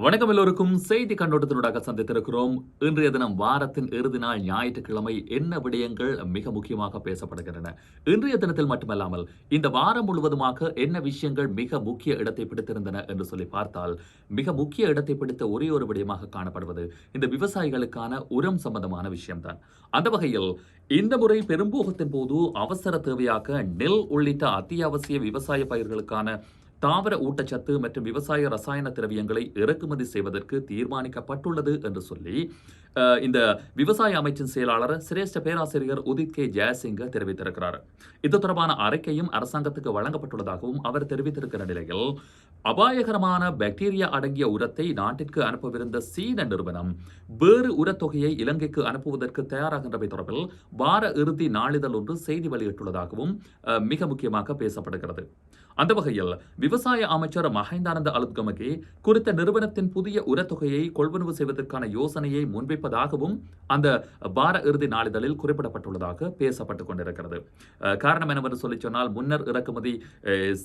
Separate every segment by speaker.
Speaker 1: வணக்கம் எல்லோருக்கும். செய்தி கண்ணோட்டத்தினூடாக சந்தித்திருக்கிறோம். இன்றைய தினம் வாரத்தின் இறுதி நாள் ஞாயிற்றுக்கிழமை என்ன விடயங்கள் மிக முக்கியமாக பேசப்படுகின்றன. இன்றைய தினத்தில் மட்டுமல்லாமல் இந்த வாரம் முழுவதுமாக என்ன விஷயங்கள் மிக முக்கிய இடத்தை பிடித்திருந்தன என்று சொல்லி பார்த்தால், மிக முக்கிய இடத்தை பிடித்த ஒரே ஒரு விடயமாக காணப்படுவது இந்த விவசாயிகளுக்கான உரம் சம்பந்தமான விஷயம்தான். அந்த வகையில் இந்த முறை பெரும்போகத்தின் போது அவசர தேவையாக நெல் உள்ளிட்ட அத்தியாவசிய விவசாய பயிர்களுக்கான தாவர ஊட்டச்சத்து மற்றும் விவசாய ரசாயன திரவியங்களை இறக்குமதி செய்வதற்கு தீர்மானிக்கப்பட்டுள்ளது என்று சொல்லி இந்த விவசாய அமைச்சின் செயலாளர் சிரேஷ்ட பேராசிரியர் உதித் கே ஜெயசிங்க தெரிவித்திருக்கிறார். இது தொடர்பான அறிக்கையும் அரசாங்கத்துக்கு வழங்கப்பட்டுள்ளதாகவும் அவர் தெரிவித்திருக்கிற நிலையில், அபாயகரமான பாக்டீரியா அடங்கிய உரத்தை நாட்டிற்கு அனுப்பவிருந்த சீன நிறுவனம் வேறு உரத்தொகையை இலங்கைக்கு அனுப்புவதற்கு தயாராகின்றவை தொடர்பில் வார இறுதி நாளிதழ் ஒன்று செய்தி வெளியிட்டுள்ளதாகவும் மிக முக்கியமாக பேசப்படுகிறது. அந்த வகையில் விவசாய அமைச்சர் மஹிந்தானந்த அலுத்கமகே குறித்த நிறுவனத்தின் புதிய உரத்தொகையை கொள்வனவு செய்வதற்கான யோசனையை முன்வைப்பதாகவும் அந்த வார இறுதி நாளிதழில் குறிப்பிடப்பட்டுள்ளதாக பேசப்பட்டுக் கொண்டிருக்கிறது. காரணம் என்னவென்று சொல்லி சொன்னால், முன்னர் இறக்குமதி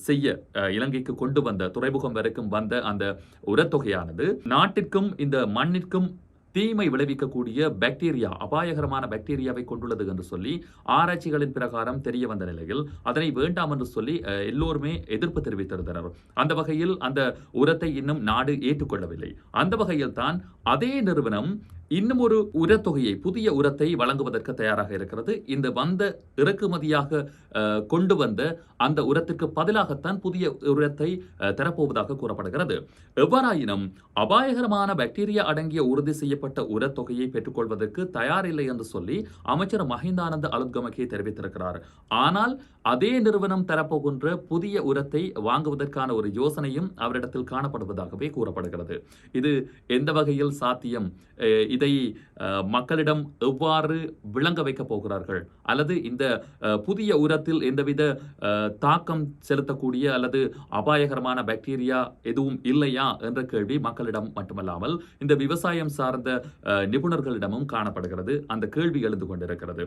Speaker 1: செய்ய இலங்கைக்கு கொண்டு வந்த துறைமுகம் வரைக்கும் வந்த அந்த உரத்தொகையானது நாட்டிற்கும் இந்த மண்ணிற்கும் தீமை விளைவிக்கக்கூடிய பாக்டீரியா, அபாயகரமான பாக்டீரியாவை கொண்டுள்ளது என்று சொல்லி ஆராய்ச்சிகளின் பிரகாரம் தெரிய வந்த நிலையில் அதனை வேண்டாம் என்று சொல்லி எல்லோருமே எதிர்ப்பு தெரிவித்திருந்தனர். அந்த வகையில் அந்த உரத்தை இன்னும் நாடு ஏற்றுக்கொள்ளவில்லை. அந்த வகையில் தான் அதே நிறுவனம் இன்னும் ஒரு உரத்தொகையை, புதிய உரத்தை வழங்குவதற்கு தயாராக இருக்கிறது. இந்த வந்த இறக்குமதியாக கொண்டு வந்த அந்த உரத்திற்கு பதிலாகத்தான் புதிய உரத்தை தரப்போவதாக கூறப்படுகிறது. எவ்வாறாயினும் அபாயகரமான பாக்டீரியா அடங்கிய உறுதி செய்யப்பட்ட உரத்தொகையை பெற்றுக்கொள்வதற்கு தயாரில்லை என்று சொல்லி அமைச்சர் மஹிந்தானந்த அலுத்கமகே தெரிவித்திருக்கிறார். ஆனால் அதே நிறுவனம் தரப்போகின்ற புதிய உரத்தை வாங்குவதற்கான ஒரு யோசனையும் அவரிடத்தில் காணப்படுவதாகவே கூறப்படுகிறது. இது எந்த வகையில் சாத்தியம்? இதை மக்களிடம் எவ்வாறு விளங்க வைக்கப் போகிறார்கள்? அல்லது இந்த புதிய உரத்தில் எந்தவித தாக்கம் செலுத்தக்கூடிய அல்லது அபாயகரமான பாக்டீரியா எதுவும் இல்லையா என்ற கேள்வி மக்களிடம் மட்டுமல்லாமல் இந்த விவசாயம் சார்ந்த நிபுணர்களிடமும் காணப்படுகிறது. அந்த கேள்வி எழுந்து கொண்டிருக்கிறது.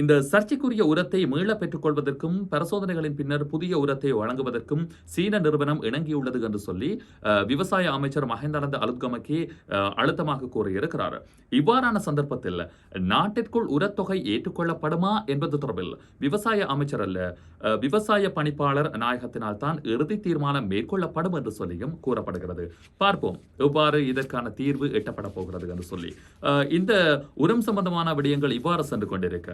Speaker 1: இந்த சர்ச்சைக்குரிய உரத்தை மீள பெற்றுக் கொள்வதற்கும் பரிசோதனைகளின் பின்னர் புதிய உரத்தை வழங்குவதற்கும் சீன நிறுவனம் இணங்கியுள்ளது என்று சொல்லி விவசாய அமைச்சர் மஹிந்தானந்த அலுத்கமகே அழுத்தமாக கூறியிருக்கிறார். இவ்வாறான சந்தர்ப்பத்தில் நாட்டிற்குள் உரத்தொகை ஏற்றுக்கொள்ளப்படுமா என்பது தொடர்பில் விவசாய அமைச்சர் அல்ல, விவசாய பணிப்பாளர் நாயகத்தினால் தான் இறுதி தீர்மானம் மேற்கொள்ளப்படும் என்று சொல்லியும் கூறப்படுகிறது. பார்ப்போம் எவ்வாறு இதற்கான தீர்வு எட்டப்பட போகிறது என்று சொல்லி. இந்த உரம் சம்பந்தமான விடயங்கள் இவ்வாறு சென்று கொண்டிருக்க,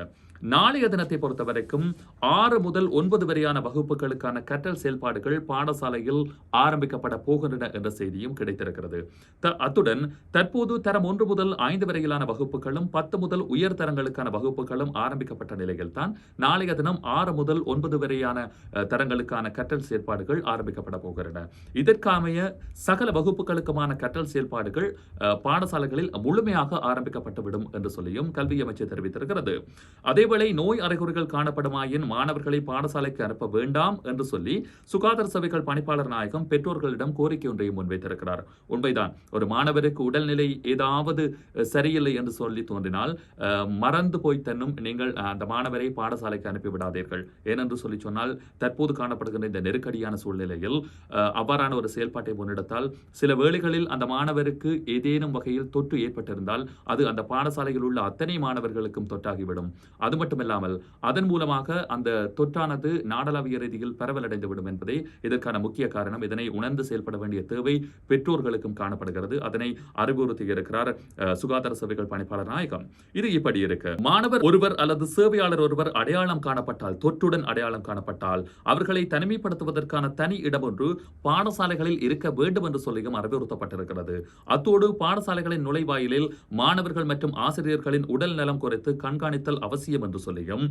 Speaker 1: நாளைய தினத்தை பொறுத்தவரைக்கும் 6 முதல் 9 வரையான வகுப்புகளுக்கான கற்றல் செயல்பாடுகள் பாடசாலையில் ஆரம்பிக்கப்பட போகின்றன என்ற செய்தியும் கிடைத்திருக்கிறது. அத்துடன் தற்போது தரம் 1 முதல் 5 வரையிலான வகுப்புகளும் 10 முதல் உயர் தரங்களுக்கான வகுப்புகளும் ஆரம்பிக்கப்பட்ட நிலையில் தான் நாளைய தினம் 6 முதல் 9 வரையான தரங்களுக்கான கற்றல் செயல்பாடுகள் ஆரம்பிக்கப்பட போகின்றன. இதற்காமைய சகல வகுப்புகளுக்குமான கற்றல் செயல்பாடுகள் பாடசாலைகளில் முழுமையாக ஆரம்பிக்கப்பட்டுவிடும் என்று சொல்லியும் கல்வி அமைச்சர் தெரிவித்திருக்கிறது. அதேவேளை நோய் அறிகுறிகள் காணப்படுமாயின் மாணவர்களை பாடசாலைக்கு அனுப்ப வேண்டாம் என்று சொல்லி சுகாதார சேவைகள் பணிப்பாளர் நாயகம் பெற்றோர்களிடம் கோரிக்கை ஒன்றையும் முன்வைத்திருக்கிறார். உண்மைதான், ஒரு மாணவருக்கு உடல்நிலை ஏதாவது சரியில்லை என்று சொல்லி தோன்றினால் மறந்து போய் தன்னும் நீங்கள் அந்த மாணவரை பாடசாலைக்கு அனுப்பிவிடாதீர்கள். ஏனென்று சொல்லி சொன்னால், தற்போது காணப்படுகின்ற இந்த நெருக்கடியான சூழ்நிலையில் அவ்வாறான ஒரு செயல்பாட்டை முன்னெடுத்தால் சில வேளைகளில் அந்த மாணவருக்கு ஏதேனும் வகையில் தொற்று ஏற்பட்டிருந்தால் அது அந்த பாடசாலையில் உள்ள அத்தனை மாணவர்களுக்கும் தொற்றாகிவிடும். அது மட்டுமில்லாமல் அதன் மூலமாக அந்த தொற்றானது நாடளாவிய ரீதியில் பரவலடைந்துவிடும் என்பதே இதற்கான முக்கிய காரணம். இதனை உணர்ந்து செயல்பட வேண்டிய தேவை பெற்றோர்களுக்கும் காணப்படுகிறது. அதனை அறிவுறுத்தி இருக்கிறார் சுகாதார சேவைகள் பணிப்பாளர் நாயகம். இது இப்படி இருக்கு. மாணவர் ஒருவர் அல்லது சேவையாளர் ஒருவர் அடையாளம் காணப்பட்டால், தொற்றுடன் அடையாளம் காணப்பட்டால் அவர்களை தனிமைப்படுத்துவதற்கான தனி இடம் ஒன்று பாடசாலைகளில் இருக்க வேண்டும் என்று சொல்லியும் அறிவுறுத்தப்பட்டிருக்கிறது. அத்தோடு பாடசாலைகளின் நுழைவாயிலில் மாணவர்கள் மற்றும் ஆசிரியர்களின் உடல் நலம் குறித்து கண்காணித்தல் அவசியம் என்று சொல்லியும்,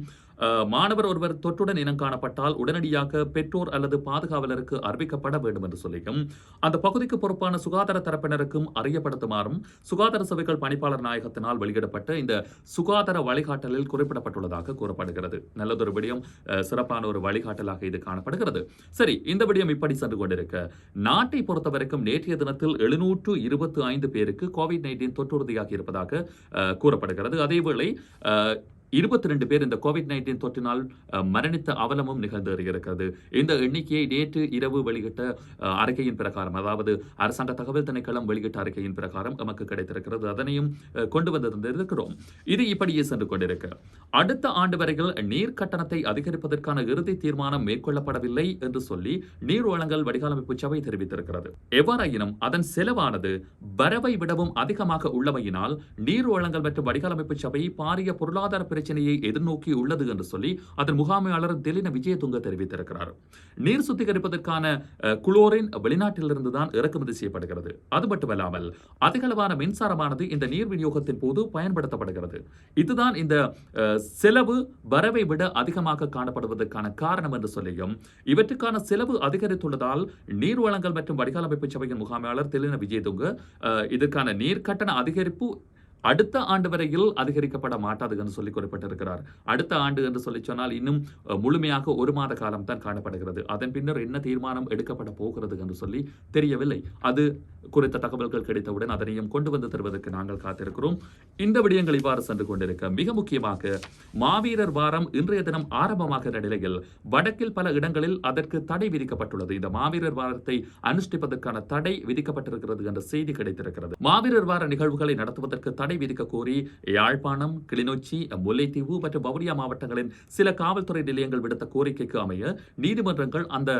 Speaker 1: மாணவர் ஒருவர் தொற்றுடன் இனம் காணப்பட்டால் உடனடியாக பெற்றோர் அல்லது பாதுகாவலருக்கு அறிவிக்கப்பட வேண்டும் என்று சொல்லியும், அந்த பகுதிக்கு பொறுப்பான சுகாதார தரப்பினருக்கும் அறியப்படுத்துமாறும் சுகாதார சேவைகள் பணிப்பாளர் நாயகத்தினால் வெளியிடப்பட்ட இந்த சுகாதார வழிகாட்டலில் குறிப்பிடப்பட்டுள்ளதாக கூறப்படுகிறது. நல்லதொரு விடயம், சிறப்பான ஒரு வழிகாட்டலாக இது காணப்படுகிறது. சரி, இந்த விடயம் இப்படி சென்று கொண்டிருக்க, நாட்டை பொறுத்தவரைக்கும் நேற்றைய தினத்தில் 725 பேருக்கு கோவிட்-19 தொற்றுறுதியாகி இருப்பதாக கூறப்படுகிறது. அதேவேளை 22 பேர் இந்த கோவிட்-19 தொற்றினால் மரணித்த அவலமும் நிகழ்ந்தேறியிருக்கிறது. இந்த எண்ணிக்கையை நேற்று இரவு வெளியிட்ட அறிக்கையின் பிரகாரம், அதாவது அரசாங்க தகவல் திணைக்களம் வெளியிட்ட அறிக்கையின் பிரகாரம் நமக்கு கிடைத்திருக்கிறது. அதனையும் கொண்டு வந்திருக்கிறோம். இது இப்படியே சென்று கொண்டிருக்க, அடுத்த ஆண்டு வரையில் நீர் கட்டணத்தை அதிகரிப்பதற்கான இறுதி தீர்மானம் மேற்கொள்ளப்படவில்லை என்று சொல்லி நீர் வழங்கல் வடிகாலமைப்பு சபை தெரிவித்திருக்கிறது. எவ்வாறாயினும் அதன் செலவானது வரவை விடவும் அதிகமாக உள்ளமையினால் நீர் வழங்கல் மற்றும் வடிகாலமைப்பு சபை பாரிய பொருளாதார பிரச்சனையை எதிர்நோக்கி உள்ளது என்று சொல்லி அதன் முகாமையாளர் தெலின விஜயதுங்க தெரிவித்திருக்கிறார். நீர் சுத்திகரிப்பதற்கான குளோரின் வெளிநாட்டிலிருந்து தான் இறக்குமதி செய்யப்படுகிறது. அது மட்டுமல்லாமல் அதிகளவான மின்சாரமானது இந்த நீர் விநியோகத்தின் போது பயன்படுத்தப்படுகிறது. இதுதான் இந்த செலவு வரவை விட அதிகமாக காணப்படுவதற்கான காரணம் என்று சொல்லியும், இவற்றுக்கான செலவு அதிகரித்துள்ளதால் நீர் வழங்கல் மற்றும் வடிகாலமைப்பு சபையின் முகாமையாளர் தெலின விஜயதுங்க இதற்கான நீர் கட்டண அதிகரிப்பு அடுத்த ஆண்டு வரையில் அதிகரிக்கப்பட மாட்டாது என்று சொல்லி குறிப்பிட்டிருக்கிறார். அடுத்த ஆண்டு என்று சொல்லி சொன்னால் இன்னும் முழுமையாக 1 மாத காலம் தான் காணப்படுகிறது. அதன் பின்னர் என்ன தீர்மானம் எடுக்கப்பட போகிறது என்று சொல்லி தெரியவில்லை. அது குறித்த தகவல்கள் கிடைத்தவுடன் அதனையும் கொண்டு வந்து தருவதற்கு நாங்கள் காத்திருக்கிறோம். இந்த விடயங்கள் இவ்வாறு சென்று கொண்டிருக்க, மிக முக்கியமாக மாவீரர் வாரம் இன்றைய தினம் ஆரம்பமாகிற நிலையில் வடக்கில் பல இடங்களில் அதற்கு தடை விதிக்கப்பட்டுள்ளது. இந்த மாவீரர் வாரத்தை அனுஷ்டிப்பதற்கான தடை விதிக்கப்பட்டிருக்கிறது என்ற செய்தி கிடைத்திருக்கிறது. மாவீரர் வார நிகழ்வுகளை நடத்துவதற்கு தடை விதிக்க கோரி யாழ்ப்பாணம், கிளிநொச்சி, முல்லைத்தீவு மற்றும் வவுனியா மாவட்டங்களின் சில காவல்துறை நிலையங்கள் விடுத்த கோரிக்கைக்கு அமைய நீதிமன்றங்கள் அந்த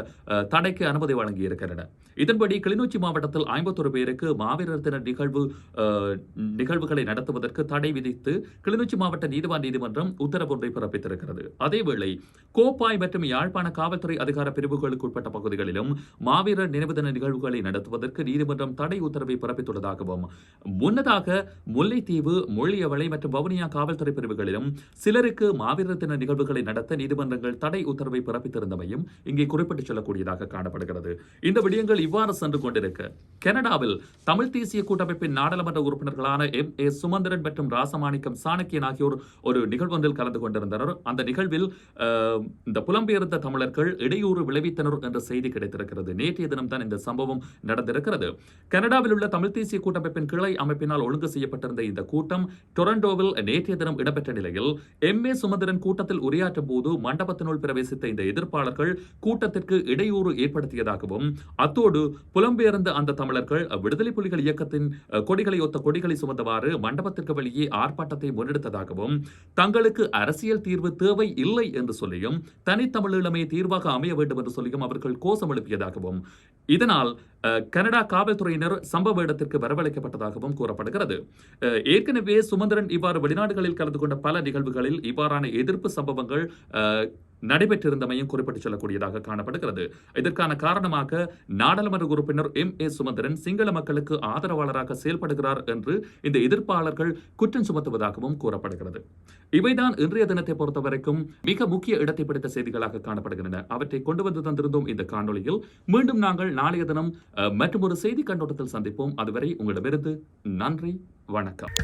Speaker 1: தடைக்கு அனுமதி வழங்கியிருக்கின்றன. இதன்படி கிளிநொச்சி மாவட்டத்தில் 51 பேருக்கு மாவீரர் தின நிகழ்வுகளை நடத்துவதற்கு தடை விதித்து கிளிநொச்சி மாவட்ட நீதிவான் நீதிமன்றம் உத்தரவு ஒன்றை பிறப்பித்திருக்கிறது. அதேவேளை கோப்பாய் மற்றும் யாழ்ப்பாண காவல்துறை அதிகார பிரிவுகளுக்கு உட்பட்ட பகுதிகளிலும் மாவீரர் நினைவு தின நிகழ்வுகளை நடத்துவதற்கு நீதிமன்றம் தடை உத்தரவை பிறப்பித்துள்ளதாகவும், முன்னதாக முல்லைத்தீவு, முள்ளியவளை மற்றும் வவுனியா காவல்துறை பிரிவுகளிலும் சிலருக்கு மாவீரர் தின நிகழ்வுகளை நடத்த நீதிமன்றங்கள் தடை உத்தரவை பிறப்பித்திருந்தமையும் இங்கே குறிப்பிட்டு சொல்லக்கூடியதாக காணப்படுகிறது. இந்த விடயங்கள் இவ்வாறு சென்று கொண்டிருக்க, கனடாவில் தமிழ் தேசிய கூட்டமைப்பின் நாடாளுமன்ற உறுப்பினர்களான M.A. சுமந்திரன் மற்றும் ராசமாணிக்கம் சாணக்கியன் ஆகியோர் ஒரு நிகழ்வொன்றில் கலந்து கொண்டிருந்தனர். அந்த நிகழ்வில் இந்த புலம்பெயர்ந்த தமிழர்கள் இடையூறு விளைவித்தனர் என்ற செய்தி கிடைத்திருக்கிறது. நேற்றைய தினம் தான் இந்த சம்பவம் நடந்திருக்கிறது. கனடாவில் உள்ள தமிழ் தேசிய கூட்டமைப்பின் கிளை அமைப்பினால் ஒழுங்கு செய்யப்பட்டிருந்த இந்த கூட்டம் டொரண்டோவில் நேற்றைய தினம் இடம்பெற்ற நிலையில் M.A. சுமந்திரன் கூட்டத்தில் உரையாற்றும் போது மண்டபத்தினுள் பிரவேசித்த இந்த எதிர்ப்பாளர்கள் கூட்டத்திற்கு இடையூறு ஏற்படுத்தியதாகவும், அத்தோடு புலம்பெயர்ந்த அந்த தமிழர்கள் விடுதலை புலிகள் இயக்கத்தின் கொடிகளை ஒத்த கொடிகளை சுமந்தவாறு மண்டபத்திற்கு வெளியே ஆர்ப்பாட்டத்தை முன்னெடுத்ததாகவும், தங்களுக்கு அரசியல் தீர்வு தேவை இல்லை என்று சொல்லியும் தனித்தமிழீழமே தீர்வாக அமைய வேண்டும் என்று சொல்லியும் அவர்கள் கோஷம் எழுப்பியதாகவும், இதனால் கனடா காவல்துறையினர் சம்பவ இடத்திற்கு வரவழைக்கப்பட்டதாகவும் கூறப்படுகிறது. ஏற்கனவே சுமந்திரன் இவ்வாறு வெளிநாடுகளில் கலந்து கொண்ட பல நிகழ்வுகளில் இவ்வாறான எதிர்ப்பு சம்பவங்கள் நடைபெற்றிருந்தமையும் குறிப்பிட்டு சொல்லக்கூடியதாக காணப்படுகிறது. இதற்கான காரணமாக நாடாளுமன்ற உறுப்பினர் M.A. சுமந்திரன் சிங்கள மக்களுக்கு ஆதரவாளராக செயல்படுகிறார் என்று இந்த எதிர்ப்பாளர்கள் குற்றம் சுமத்துவதாகவும் கூறப்படுகிறது. இவைதான் இன்றைய தினத்தை பொறுத்தவரைக்கும் மிக முக்கிய இடத்தை பிடித்த செய்திகளாக காணப்படுகின்றன. அவற்றை கொண்டு வந்து தந்திருந்தோம் இந்த காணொலியில். மீண்டும் நாங்கள் நாளைய தினம் மற்றும் ஒரு செய்தி கண்ணோட்டத்தில் சந்திப்போம். அதுவரை உங்களிடமிருந்து நன்றி, வணக்கம்.